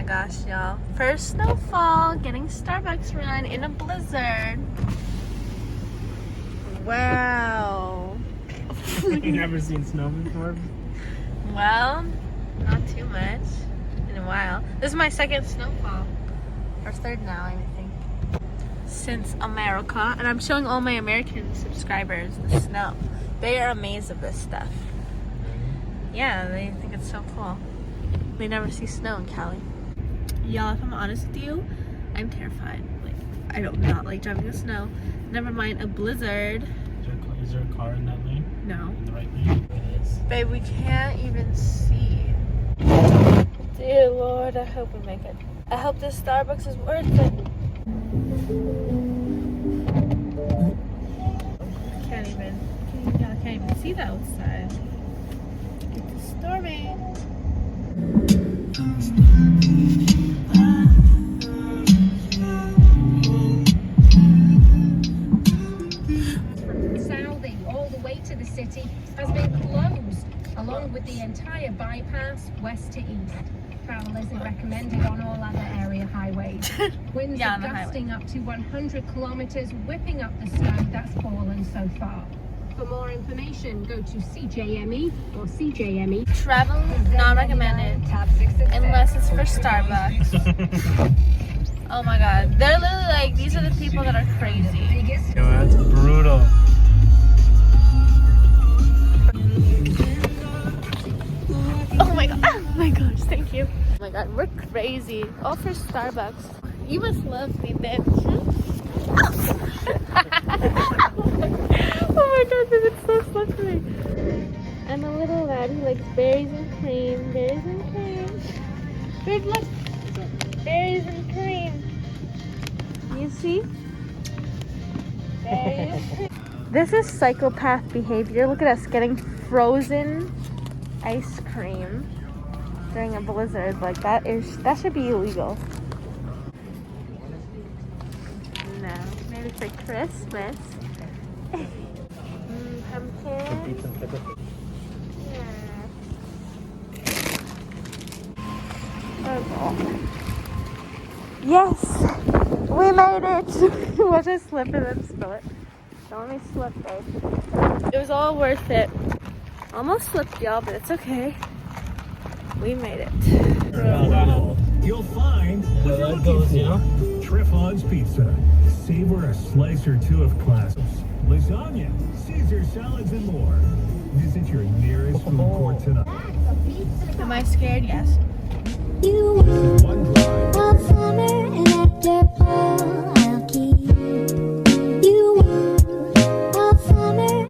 my gosh, y'all. First snowfall, getting Starbucks run in a blizzard. Wow. You never seen snow before? Well, not too much in a while. This is my second snowfall. Or third now, I think. Since America. And I'm showing all my American subscribers the snow. They are amazed of this stuff. Yeah, they think it's so cool. They never see snow in Cali. Y'all, if I'm honest with you, I'm terrified. Like, I do not like driving in snow. Never mind a blizzard. Is there a car in that lane? No. In the right lane? It is. Babe, we can't even see. Dear Lord, I hope we make it. I hope this Starbucks is worth it. I can't even see the outside. It's storming. Southing all the way to the city has been closed, along with the entire bypass west to east. Travel isn't recommended on all other area highways. Winds are gusting up to 100 kilometers, whipping up the snow that's fallen so far. For more information, go to CJME or CJME. Travel not recommended unless it's for Starbucks. Oh my god. They're literally like, these are the people that are crazy. Yo, that's brutal. Oh my god. Oh my gosh, thank you. Oh my god, we're crazy. All for Starbucks. You must love me, bitch. Oh my god, this is so slippery. I'm a little lad who likes berries and cream. Berries and cream. Babe, look. Berries and cream. You see? Berries and cream. This is psychopath behavior. Look at us getting frozen ice cream during a blizzard. Like that should be illegal. No, maybe for Christmas. Pumpkin. Yeah. Oh, yes, we made it. Watch us slip and then spill it. Don't let me slip, babe. It was all worth it. Almost slipped, y'all, but it's okay. We made it. You'll find what you're looking for. Triffon's Pizza. Savor a slice or two of classics. Lasagna, Caesar salads, and more. Visit your nearest food court tonight. Am I scared? Yes. This is